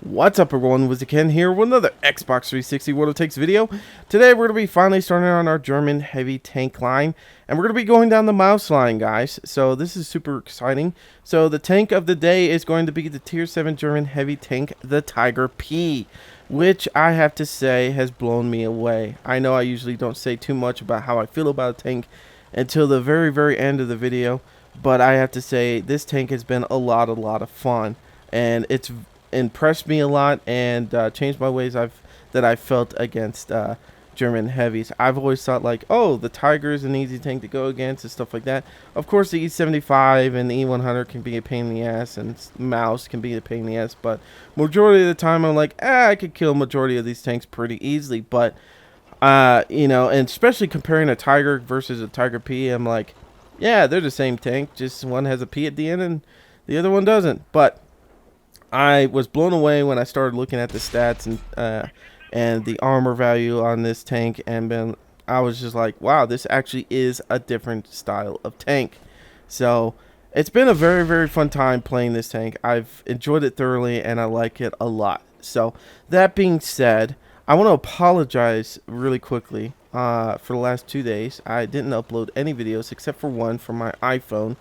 What's up everyone, WizardKen here with another Xbox 360 World of Tanks video. Today we're going to be finally starting on our German heavy tank line, and we're going to be going down the mouse line, guys. So this is super exciting. So the tank of the day is going to be the tier 7 German heavy tank, the Tiger P, which I have to say has blown me away. I know I usually don't say too much about how I feel about a tank until the very end of the video, but I have to say this tank has been a lot of fun, and it's impressed me a lot and changed my ways that I felt against German heavies. I've always thought like, oh, the Tiger is an easy tank to go against and stuff like that. Of course, the E75 and the E100 can be a pain in the ass, and Mouse can be a pain in the ass. But majority of the time, I'm like, I could kill majority of these tanks pretty easily. But you know, and especially comparing a Tiger versus a Tiger P, I'm like, yeah, they're the same tank. Just one has a P at the end and the other one doesn't. But I was blown away when I started looking at the stats and the armor value on this tank, and I was just like, wow, this actually is a different style of tank. So it's been a very fun time playing this tank. I've enjoyed it thoroughly and I like it a lot. So that being said, I want to apologize really quickly for the last 2 days. I didn't upload any videos except for one from my iPhone,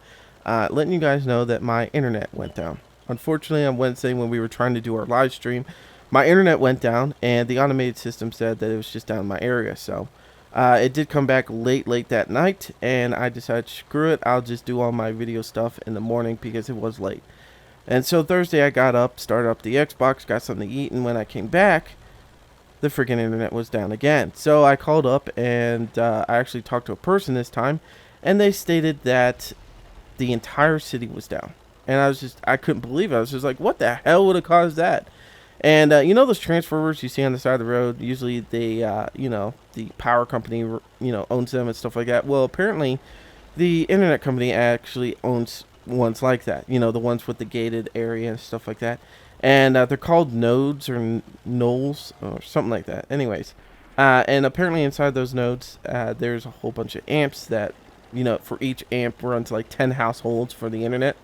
letting you guys know that my internet went down. Unfortunately, on Wednesday when we were trying to do our live stream, my internet went down, and the automated system said that it was just down in my area. So it did come back late that night, and I decided, screw it, I'll just do all my video stuff in the morning because it was late. And so Thursday I got up, started up the Xbox, got something to eat, and when I came back, the freaking internet was down again. So I called up, and I actually talked to a person this time, and they stated that the entire city was down. And I couldn't believe it. I was just like, what the hell would have caused that? And, you know those transformers you see on the side of the road? Usually they, you know, the power company, you know, owns them and stuff like that. Well, apparently the internet company actually owns ones like that. You know, the ones with the gated area and stuff like that. And they're called nodes or knolls or something like that. Anyways, and apparently inside those nodes, there's a whole bunch of amps that, you know, for each amp runs like 10 households for the internet.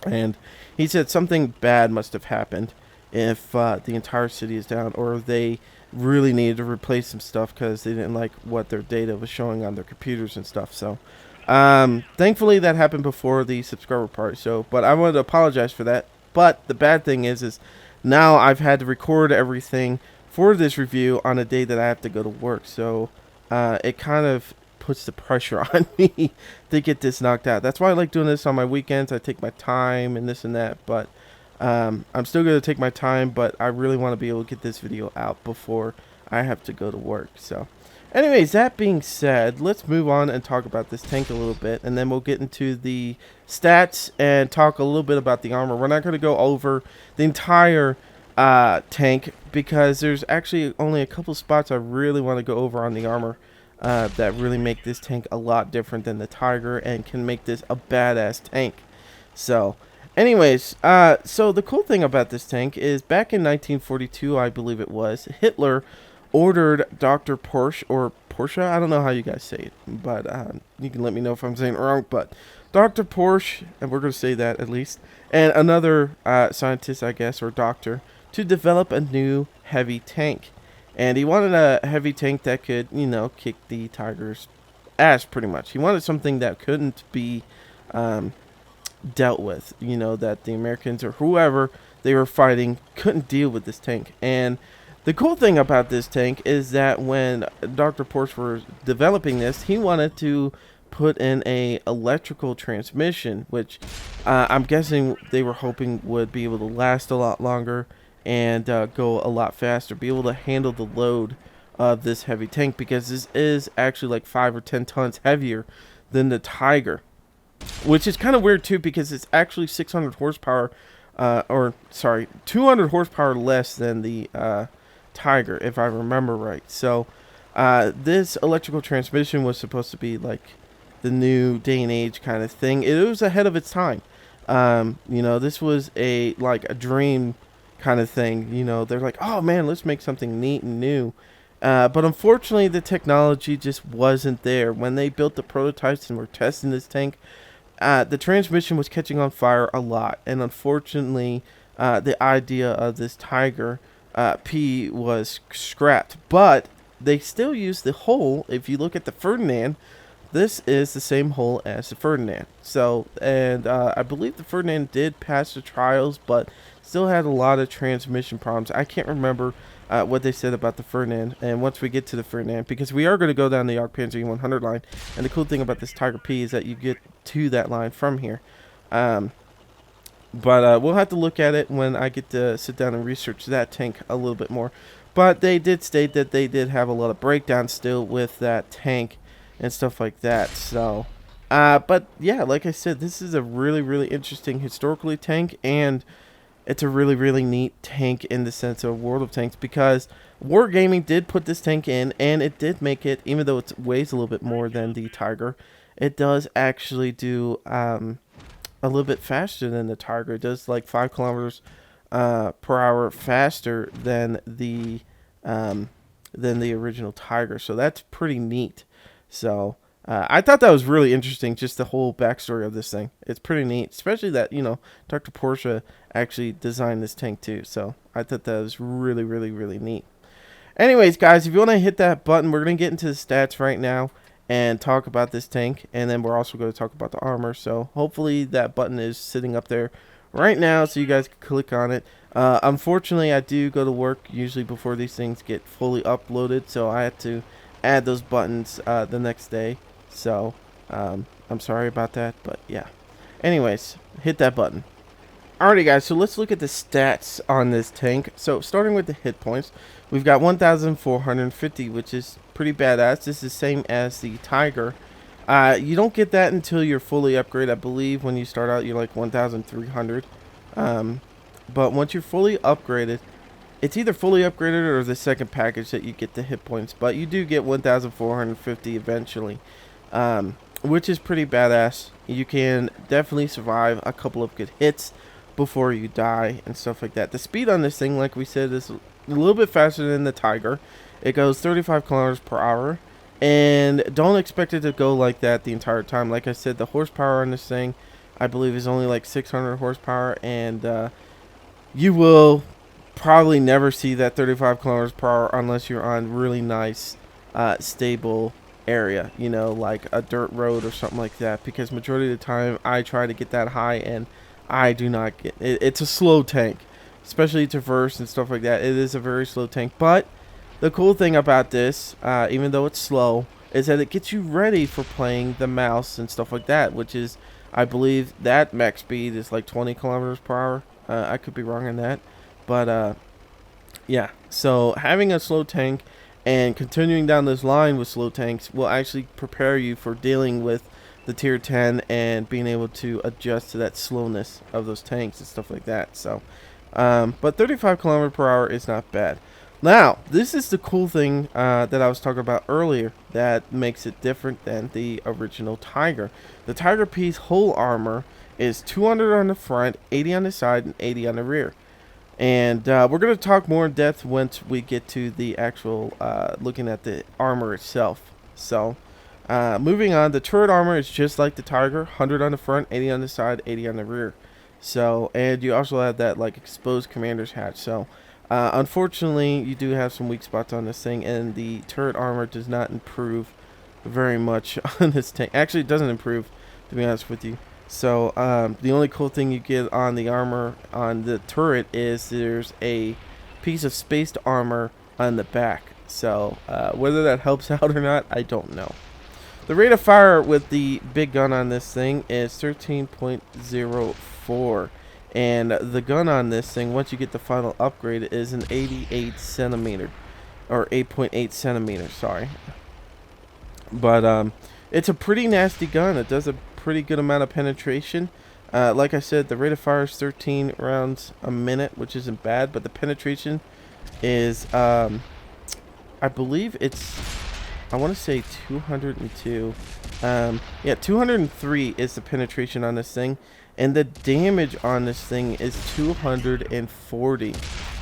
And he said something bad must have happened if the entire city is down, or they really needed to replace some stuff because they didn't like what their data was showing on their computers and stuff. So thankfully that happened before the subscriber party. So, but I wanted to apologize for that. But the bad thing is now I've had to record everything for this review on a day that I have to go to work. So it kind of puts the pressure on me to get this knocked out. That's why I like doing this on my weekends. I take my time and this and that, but I'm still going to take my time, but I really want to be able to get this video out before I have to go to work. So anyways, that being said, let's move on and talk about this tank a little bit, and then we'll get into the stats and talk a little bit about the armor. We're not going to go over the entire tank because there's actually only a couple spots I really want to go over on the armor that really make this tank a lot different than the Tiger and can make this a badass tank. So anyways, so the cool thing about this tank is back in 1942, I believe it was, Hitler ordered Dr. Porsche, or Porsche, I don't know how you guys say it, but you can let me know if I'm saying it wrong, but Dr. Porsche, and we're going to say that at least, and another scientist, I guess, or doctor, to develop a new heavy tank. And he wanted a heavy tank that could, you know, kick the Tiger's ass pretty much. He wanted something that couldn't be dealt with, you know, that the Americans or whoever they were fighting couldn't deal with this tank. And the cool thing about this tank is that when Dr. Porsche was developing this, he wanted to put in a electrical transmission, which I'm guessing they were hoping would be able to last a lot longer and go a lot faster, be able to handle the load of this heavy tank, because this is actually like 5 or 10 tons heavier than the Tiger, which is kind of weird too, because it's actually 600 horsepower, or sorry, 200 horsepower less than the Tiger, if I remember right. So this electrical transmission was supposed to be like the new day and age kind of thing. It was ahead of its time. You know, this was like a dream kind of thing. You know, they're like, oh man, let's make something neat and new. But unfortunately, the technology just wasn't there. When they built the prototypes and were testing this tank, the transmission was catching on fire a lot. And unfortunately, the idea of this Tiger P was scrapped, but they still use the hull. If you look at the Ferdinand, this is the same hull as the Ferdinand. So, and I believe the Ferdinand did pass the trials, but still had a lot of transmission problems. I can't remember what they said about the Ferdinand. And once we get to the Ferdinand, because we are going to go down the Panzer 100 line, and the cool thing about this Tiger P is that you get to that line from here. But we'll have to look at it when I get to sit down and research that tank a little bit more. But they did state that they did have a lot of breakdowns still with that tank and stuff like that. So, but yeah, like I said, this is a really, really interesting historically tank, and it's a really, really neat tank in the sense of World of Tanks, because Wargaming did put this tank in, and it did make it, even though it weighs a little bit more than the Tiger, it does actually do a little bit faster than the Tiger. It does like 5 kilometers per hour faster than the original Tiger. So that's pretty neat. So I thought that was really interesting, just the whole backstory of this thing. It's pretty neat, especially that, you know, Dr. Porsche actually designed this tank too. So I thought that was really, really, really neat. Anyways, guys, if you want to hit that button, we're going to get into the stats right now and talk about this tank, and then we're also going to talk about the armor. So hopefully that button is sitting up there right now so you guys can click on it. Unfortunately, I do go to work usually before these things get fully uploaded, so I have to add those buttons the next day. So I'm sorry about that, but yeah. Anyways, hit that button. Alrighty, guys, so let's look at the stats on this tank. So starting with the hit points, we've got 1,450, which is pretty badass. This is the same as the Tiger. You don't get that until you're fully upgraded. I believe when you start out, you're like 1,300. But once you're fully upgraded, it's either fully upgraded or the second package that you get the hit points. But you do get 1,450 eventually, which is pretty badass. You can definitely survive a couple of good hits before you die and stuff like that. The speed on this thing, like we said, is a little bit faster than the Tiger. It goes 35 kilometers per hour, and don't expect it to go like that the entire time. Like I said, the horsepower on this thing, I believe, is only like 600 horsepower, and you will probably never see that 35 kilometers per hour unless you're on really nice, stable area, you know, like a dirt road or something like that, because majority of the time I try to get that high and I do not get it. It's a slow tank, especially traverse and stuff like that. It is a very slow tank, but the cool thing about this, even though it's slow, is that it gets you ready for playing the mouse and stuff like that, which is, I believe that max speed is like 20 kilometers per hour. I could be wrong on that, but yeah, so having a slow tank and continuing down this line with slow tanks will actually prepare you for dealing with the tier 10 and being able to adjust to that slowness of those tanks and stuff like that. So but 35 kilometers per hour is not bad. Now, this is the cool thing that I was talking about earlier that makes it different than the original Tiger. The Tiger P's whole armor is 200 on the front, 80 on the side, and 80 on the rear. And we're going to talk more in depth once we get to the actual looking at the armor itself. So moving on, the turret armor is just like the Tiger, 100 on the front, 80 on the side, 80 on the rear. So, and you also have that like exposed commander's hatch. So unfortunately, you do have some weak spots on this thing, and the turret armor does not improve very much on this tank. Actually, it doesn't improve, to be honest with you. So the only cool thing you get on the armor on the turret is there's a piece of spaced armor on the back. So whether that helps out or not, I don't know. The rate of fire with the big gun on this thing is 13.04. And the gun on this thing, once you get the final upgrade, is an 88 centimeter. Or 8.8 centimeters, sorry. But it's a pretty nasty gun. It does a pretty good amount of penetration. Like I said, the rate of fire is 13 rounds a minute, which isn't bad. But the penetration is, I believe it's, I want to say 202. Yeah, 203 is the penetration on this thing. And the damage on this thing is 240,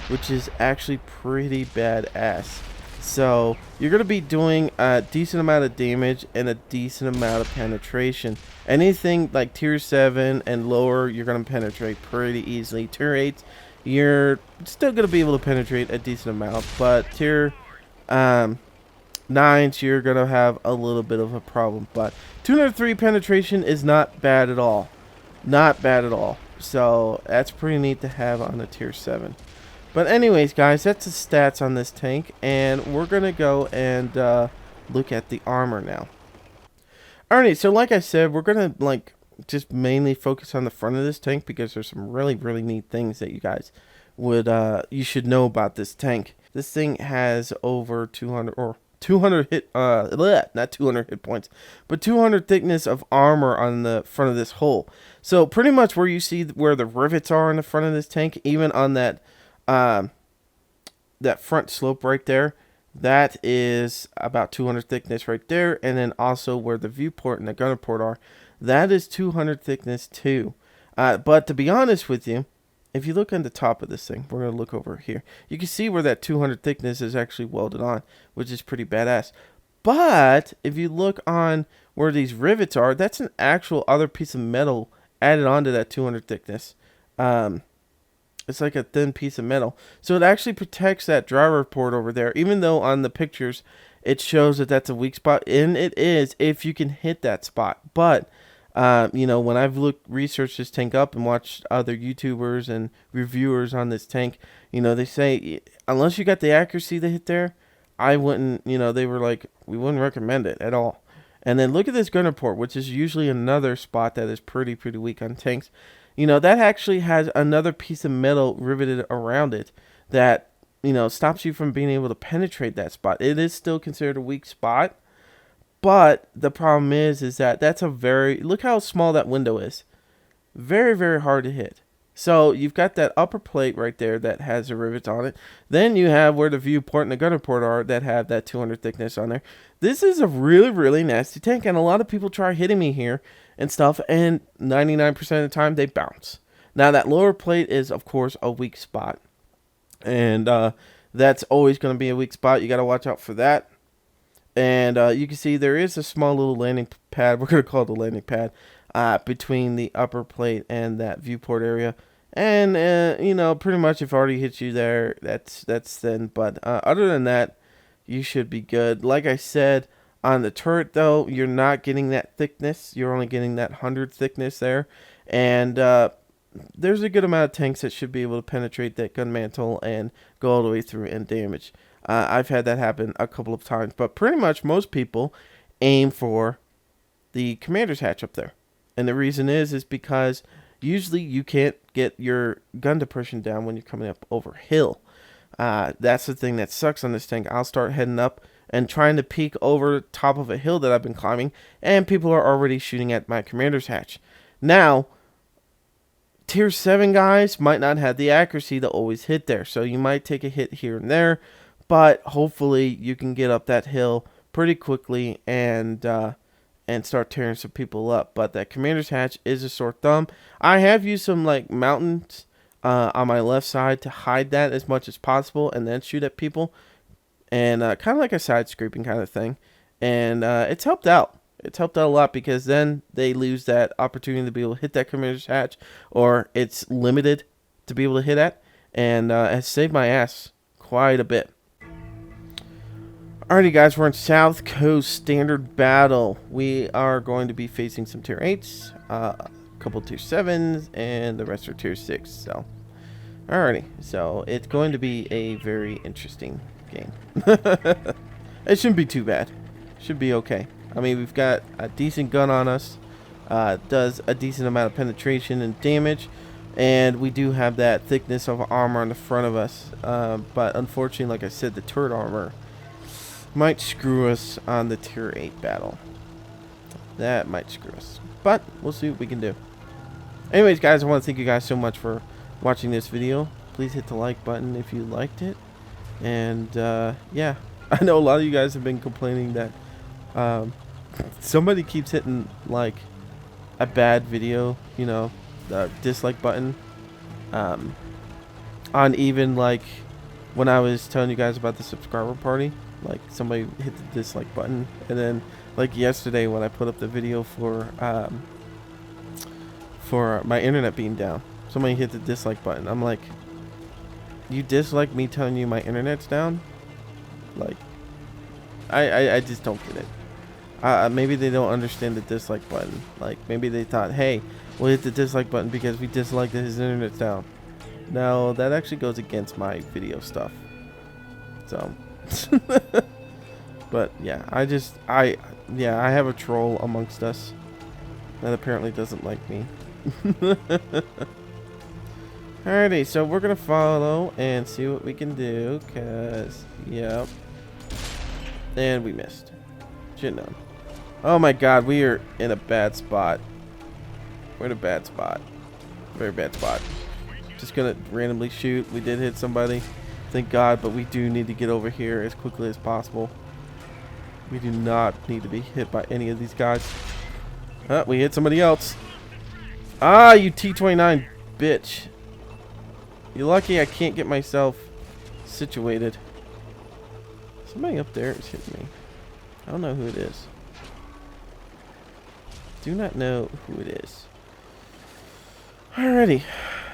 which is actually pretty badass. So you're going to be doing a decent amount of damage and a decent amount of penetration. Anything like tier 7 and lower, you're going to penetrate pretty easily. Tier 8, you're still going to be able to penetrate a decent amount, but tier 9s, you're going to have a little bit of a problem. But 203 penetration is not bad at all. Not bad at all. So that's pretty neat to have on a tier 7. But anyways, guys, that's the stats on this tank, and we're going to go and look at the armor now. Alright, so like I said, we're going to just mainly focus on the front of this tank because there's some really, really neat things that you guys would you should know about this tank. This thing has over 200 hit not 200 hit points, but 200 thickness of armor on the front of this hull. So pretty much where you see where the rivets are in the front of this tank, even on that that front slope right there, that is about 200 thickness right there. And then also where the viewport and the gunner port are, that is 200 thickness too. But to be honest with you, if you look on the top of this thing, we're going to look over here, you can see where that 200 thickness is actually welded on, which is pretty badass. But if you look on where these rivets are, that's an actual other piece of metal added onto that 200 thickness. It's like a thin piece of metal. So it actually protects that driver port over there, even though on the pictures it shows that that's a weak spot. And it is if you can hit that spot. But, you know, when I've researched this tank up and watched other YouTubers and reviewers on this tank, you know, they say, unless you got the accuracy to hit there, I wouldn't, you know, they were like, we wouldn't recommend it at all. And then look at this gunner port, which is usually another spot that is pretty weak on tanks. You know, that actually has another piece of metal riveted around it that, you know, stops you from being able to penetrate that spot. It is still considered a weak spot, but the problem is that that's a look how small that window is. Very hard to hit. So you've got that upper plate right there that has the rivets on it. Then you have where the viewport and the gunner port are that have that 200 thickness on there. This is a really nasty tank, and a lot of people try hitting me here and stuff, and 99% of the time they bounce. Now that lower plate is of course a weak spot, and that's always going to be a weak spot. You got to watch out for that. And you can see there is a small little landing pad, we're going to call it the landing pad, between the upper plate and that viewport area. And you know, pretty much if it already hits you there, that's thin. But other than that, you should be good. Like I said, on the turret though, you're not getting that thickness. You're only getting that 100 thickness there. And there's a good amount of tanks that should be able to penetrate that gun mantle and go all the way through and damage. I've had that happen a couple of times, but pretty much most people aim for the commander's hatch up there. And the reason is because usually you can't get your gun depression down when you're coming up over hill. That's the thing that sucks on this tank. I'll start heading up and trying to peek over top of a hill that I've been climbing, and people are already shooting at my commander's hatch. Now, tier 7 guys might not have the accuracy to always hit there, so you might take a hit here and there, but hopefully you can get up that hill pretty quickly and start tearing some people up. But that commander's hatch is a sore thumb. I have used some like mountains on my left side to hide that as much as possible and then shoot at people, and kind of like a side scraping kind of thing, and it's helped out. It's helped out a lot because then they lose that opportunity to be able to hit that commander's hatch, or it's limited to be able to hit at, and has saved my ass quite a bit. Alrighty guys, we're in South Coast Standard Battle. We are going to be facing some tier 8s, a couple tier 7s, and the rest are tier 6. So, alrighty, so it's going to be a very interesting game. It shouldn't be too bad. Should be okay. I mean, we've got a decent gun on us, does a decent amount of penetration and damage, and we do have that thickness of armor on the front of us, but unfortunately, like I said, the turret armor might screw us on the tier 8 battle. That might screw us, but we'll see what we can do. Anyways guys, I want to thank you guys so much for watching this video. Please hit the like button if you liked it, and yeah, I know a lot of you guys have been complaining that somebody keeps hitting like a bad video, you know, the dislike button, on even like when I was telling you guys about the subscriber party. like somebody hit the dislike button, and then like yesterday when I put up the video for my internet being down, somebody hit the dislike button. I'm like, you dislike me telling you my internet's down? Like, I just don't get it. Maybe they don't understand the dislike button. Like, maybe they thought, hey, we'll hit the dislike button because we dislike that his internet's down. No, that actually goes against my video stuff. So, but yeah, I have a troll amongst us that apparently doesn't like me. Alrighty, so we're gonna follow and see what we can do, cause yep, and we missed. Shit, no. Oh my God, we are in a bad spot. We're in a bad spot, very bad spot. Just gonna randomly shoot. We did hit somebody, thank God, but we do need to get over here as quickly as possible. We do not need to be hit by any of these guys. We hit somebody else. Ah, you T-29 bitch. You're lucky I can't get myself situated. Somebody up there is hitting me. I don't know who it is. Do not know who it is. Alrighty.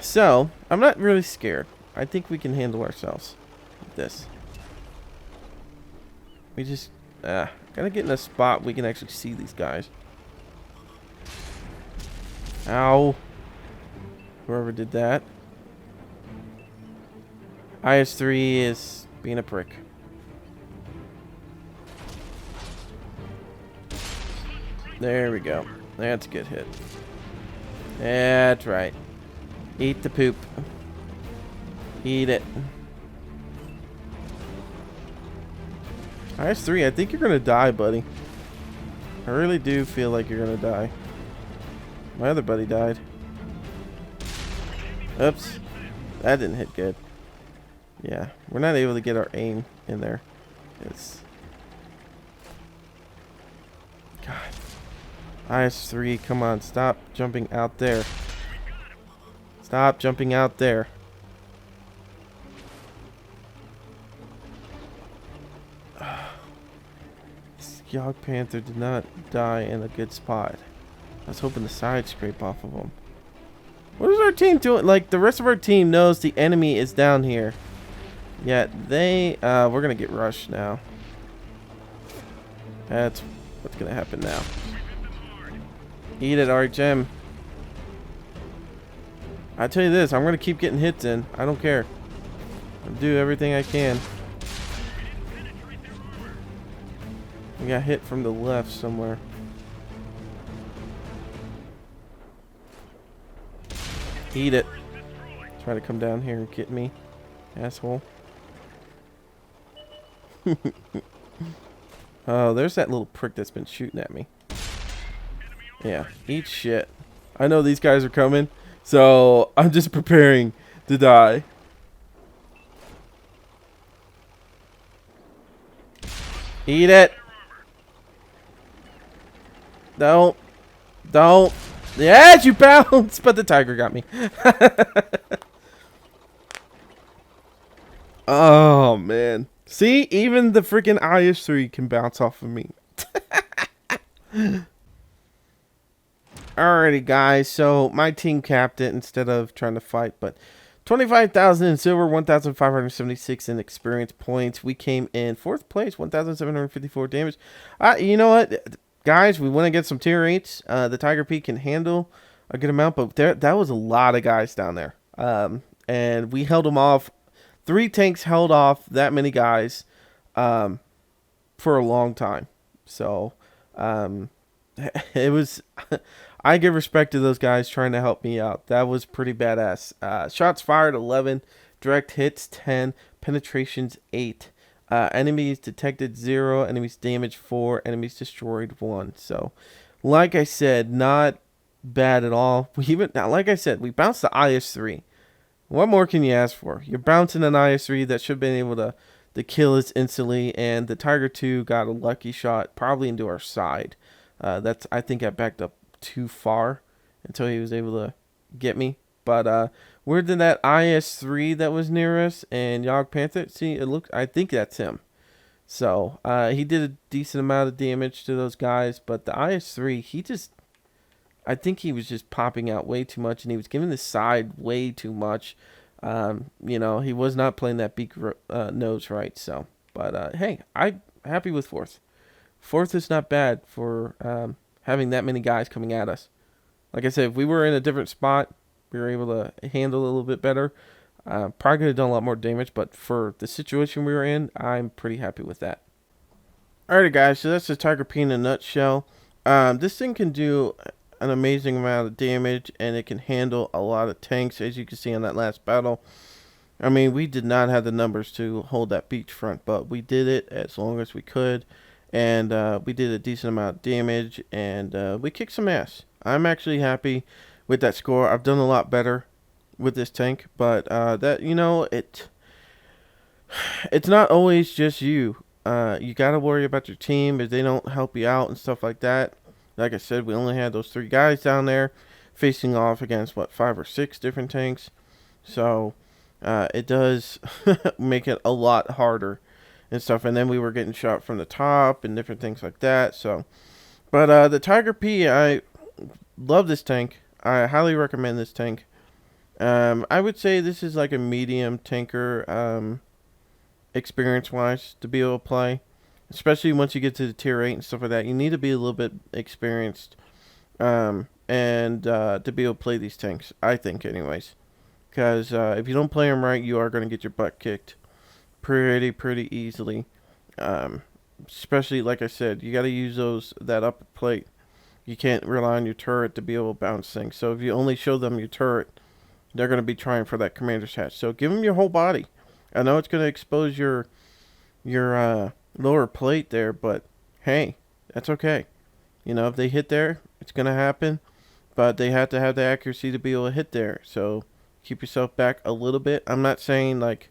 So, I'm not really scared. I think we can handle ourselves with this. We just gotta get in a spot we can actually see these guys. Ow. Whoever did that. IS-3 is being a prick. There we go. That's a good hit. That's right. Eat the poop. Eat it. IS-3, I think you're gonna die, buddy. I really do feel like you're gonna die. My other buddy died. Oops. That didn't hit good. Yeah, we're not able to get our aim in there. It's... God. IS-3, come on, stop jumping out there. Stop jumping out there. This Yog Panther did not die in a good spot. I was hoping the side scrape off of him. What is our team doing? Like, the rest of our team knows the enemy is down here. Yet they, we're gonna get rushed now. That's what's gonna happen now. Eat it, RHM. I tell you this, I'm gonna keep getting hits in. I don't care. I'll do everything I can. We got hit from the left somewhere. Eat it. Try to come down here and get me, asshole. Oh, there's that little prick that's been shooting at me. Yeah, eat shit. I know these guys are coming, so I'm just preparing to die. Eat it. Don't. Yes, you bounced, but the tiger got me. Oh, man. See, even the freaking IS-3 can bounce off of me. Alrighty, guys. So, my team capped it instead of trying to fight, but 25,000 in silver, 1,576 in experience points. We came in 4th place, 1,754 damage. You know what? Guys, we want to get some tier 8s. The Tiger Peak can handle a good amount, but that was a lot of guys down there. And we held them off. 3 tanks held off that many guys for a long time. So, it was... I give respect to those guys trying to help me out. That was pretty badass. Shots fired, 11. Direct hits, 10. Penetrations, 8. Enemies detected, 0. Enemies damaged, 4. Enemies destroyed, 1. So, like I said, not bad at all. Like I said, we bounced the IS-3. What more can you ask for? You're bouncing an IS-3 that should have been able to kill us instantly, and the Tiger 2 got a lucky shot, probably into our side. I think I backed up too far until he was able to get me. But where did that IS-3 that was near us and Yog Panther? See, I think that's him. So he did a decent amount of damage to those guys, but the IS-3, I think he was just popping out way too much, and he was giving the side way too much. You know, he was not playing that beak nose right. So, but hey, I'm happy with fourth. Fourth is not bad for having that many guys coming at us. Like I said, if we were in a different spot, we were able to handle it a little bit better. Probably could have done a lot more damage, but for the situation we were in, I'm pretty happy with that. Alrighty, guys, so that's the Tiger P in a nutshell. This thing can do an amazing amount of damage, and it can handle a lot of tanks, as you can see in that last battle. I mean, we did not have the numbers to hold that beachfront, but we did it as long as we could, and we did a decent amount of damage, and we kicked some ass. I'm actually happy with that score. I've done a lot better with this tank, but that, you know, it's not always just you. You gotta worry about your team if they don't help you out and stuff like that. Like I said, we only had those 3 guys down there facing off against, what, 5 or 6 different tanks. So it does make it a lot harder and stuff. And then we were getting shot from the top and different things like that. So, but the Tiger P, I love this tank. I highly recommend this tank. I would say this is like a medium tanker experience-wise to be able to play. Especially once you get to the tier 8 and stuff like that. You need to be a little bit experienced and to be able to play these tanks, I think anyways. Because if you don't play them right, you are going to get your butt kicked pretty easily. Especially, like I said, you got to use that upper plate. You can't rely on your turret to be able to bounce things. So if you only show them your turret, they're going to be trying for that commander's hatch. So give them your whole body. I know it's going to expose your lower plate there, but hey, that's okay. You know, if they hit there, it's going to happen. But they have to have the accuracy to be able to hit there. So keep yourself back a little bit. I'm not saying like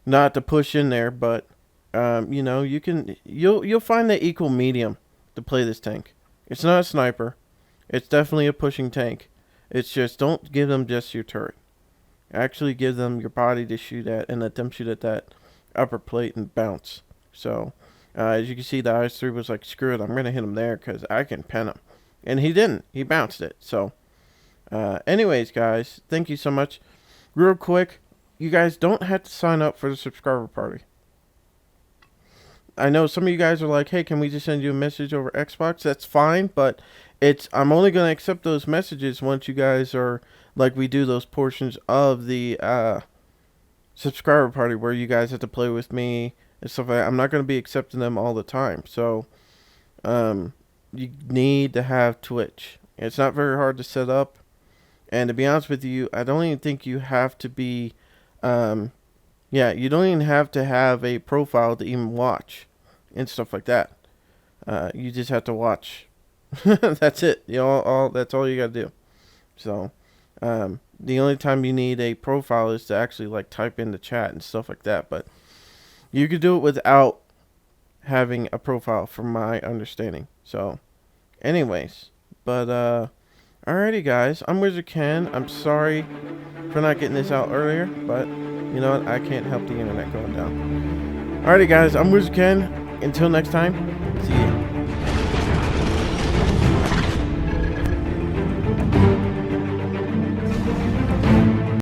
not to push in there, but you know, you'll find the equal medium to play this tank. It's not a sniper. It's definitely a pushing tank. It's just don't give them just your turret. Actually give them your body to shoot at and let them shoot at that upper plate and bounce. So as you can see, the IS-3 was like, screw it, I'm going to hit him there because I can pen him. And he didn't. He bounced it. So anyways, guys, thank you so much. Real quick, you guys don't have to sign up for the subscriber party. I know some of you guys are like, hey, can we just send you a message over Xbox? That's fine, but I'm only going to accept those messages once you guys are, like we do those portions of the subscriber party where you guys have to play with me and stuff like that. I'm not going to be accepting them all the time. So you need to have Twitch. It's not very hard to set up. And to be honest with you, I don't even think you have to be... you don't even have to have a profile to even watch and stuff like that. You just have to watch. That's it. You know, that's all you gotta do. So, the only time you need a profile is to actually like type in the chat and stuff like that. But you could do it without having a profile, from my understanding. So, anyways, but alrighty, guys. I'm WizardKen. I'm sorry for not getting this out earlier, but you know what? I can't help the internet going down. Alrighty, guys. I'm WizardKen. Until next time,